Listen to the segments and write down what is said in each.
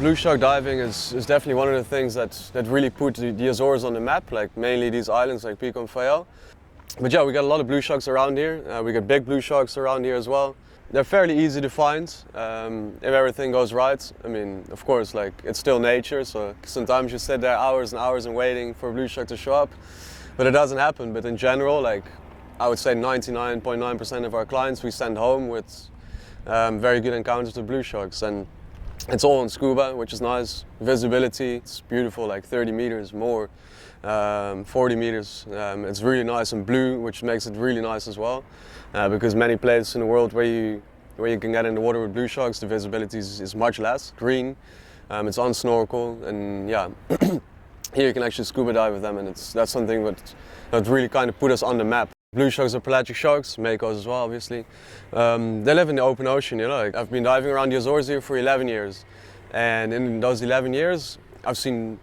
blue shark diving is definitely one of the things that really put the Azores on the map, like mainly these islands like Pico and Fayal. But yeah, we got a lot of blue sharks around here. We got big blue sharks around here as well. They're fairly easy to find if everything goes right. I mean, of course, like it's still nature, so sometimes you sit there hours and hours and waiting for a blue shark to show up, but it doesn't happen. But in general, like I would say 99.9% of our clients we send home with very good encounters with blue sharks, and it's all on scuba, which is nice. Visibility, it's beautiful, like 30 meters more, 40 meters. It's really nice and blue, which makes it really nice as well. Because many places in the world where you can get in the water with blue sharks, the visibility is much less. Green, it's on snorkel, and yeah, here you can actually scuba dive with them, and that's something that really kind of put us on the map. Blue sharks are pelagic sharks, makos as well, obviously. They live in the open ocean, you know. Like, I've been diving around the Azores here for 11 years, and in those 11 years,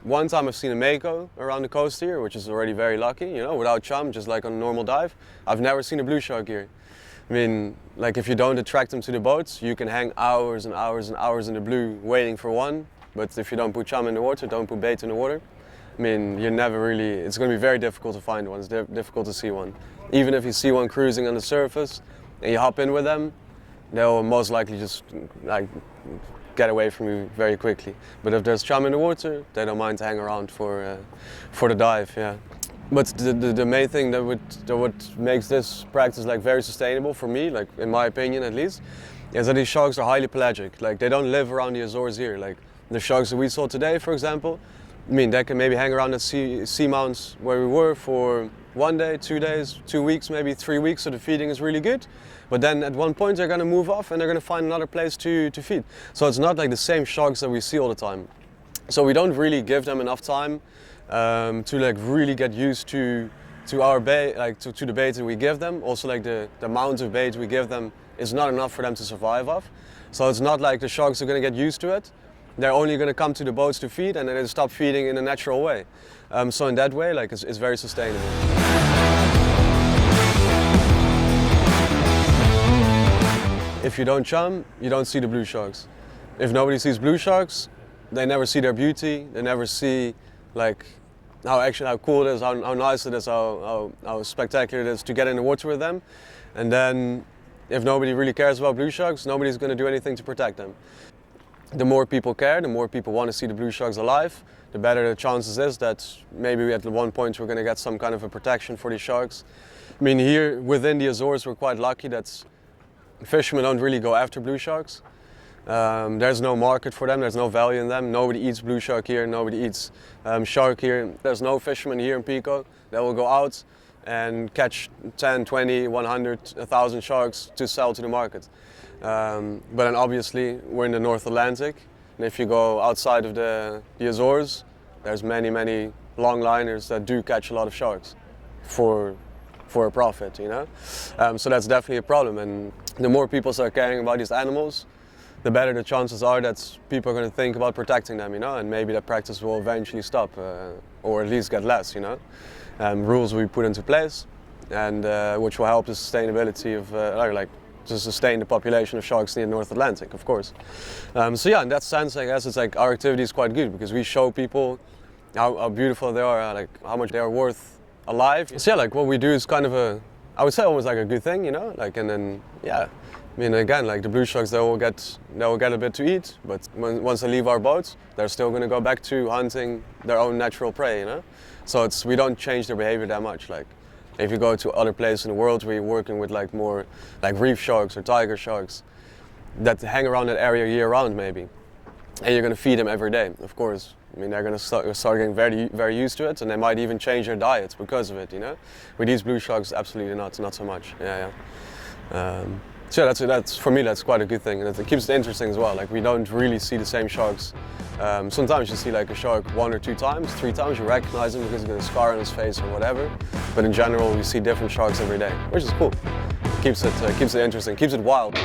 one time I've seen a mako around the coast here, which is already very lucky, you know, without chum, just like on a normal dive. I've never seen a blue shark here. I mean, like if you don't attract them to the boats, you can hang hours and hours and hours in the blue waiting for one. But if you don't put chum in the water, don't put bait in the water, I mean, it's going to be very difficult to find one. It's difficult to see one. Even if you see one cruising on the surface and you hop in with them, they'll most likely just like get away from you very quickly. But if there's chum in the water, they don't mind to hang around for the dive. Yeah. But the main thing that makes this practice like very sustainable for me, like in my opinion at least, is that these sharks are highly pelagic. Like they don't live around the Azores here. Like the sharks that we saw today, for example, I mean, they can maybe hang around the sea mounts where we were for 1 day, 2 days, 2 weeks, maybe 3 weeks, so the feeding is really good. But then at one point they're going to move off and they're going to find another place to feed. So it's not like the same sharks that we see all the time. So we don't really give them enough time to like really get used to our bait, like to the bait that we give them. Also like the amount of bait we give them is not enough for them to survive off. So it's not like the sharks are going to get used to it. They're only going to come to the boats to feed, and then they stop feeding in a natural way. So in that way, like it's very sustainable. If you don't chum, you don't see the blue sharks. If nobody sees blue sharks, they never see their beauty. They never see like how cool it is, how nice it is, how spectacular it is to get in the water with them. And then, if nobody really cares about blue sharks, nobody's going to do anything to protect them. The more people care, the more people want to see the blue sharks alive, the better the chances is that maybe at one point we're going to get some kind of a protection for these sharks. I mean, here within the Azores we're quite lucky that fishermen don't really go after blue sharks. There's no market for them, there's no value in them. Nobody eats blue shark here, nobody eats shark here. There's no fishermen here in Pico that will go out and catch 10, 20, 100, 1,000 sharks to sell to the market. But then obviously we're in the North Atlantic, and if you go outside of the Azores, there's many longliners that do catch a lot of sharks for a profit, you know. So that's definitely a problem, and the more people start caring about these animals, the better the chances are that people are going to think about protecting them, you know, and maybe that practice will eventually stop, or at least get less, you know. Rules we put into place, and which will help the sustainability of to sustain the population of sharks in the North Atlantic, of course. So yeah, in that sense, I guess it's like our activity is quite good because we show people how beautiful they are, like how much they are worth alive. So yeah, like what we do is kind of I would say almost like a good thing, you know, like, and then yeah, I mean again, like the blue sharks, they will get a bit to eat, but once they leave our boats, they're still going to go back to hunting their own natural prey, you know. So we don't change their behavior that much. Like if you go to other places in the world where you're working with like more like reef sharks or tiger sharks that hang around that area year round maybe, and you're going to feed them every day, of course. I mean, they're going to start getting very used to it, and they might even change their diets because of it, you know. With these blue sharks, absolutely not so much. Yeah. So that's for me, that's quite a good thing, and it keeps it interesting as well. Like we don't really see the same sharks. Sometimes you see like a shark 1 or 2 times, 3 times, you recognize him because he's got a scar on his face or whatever. But in general, we see different sharks every day, which is cool. Keeps it interesting, keeps it wild.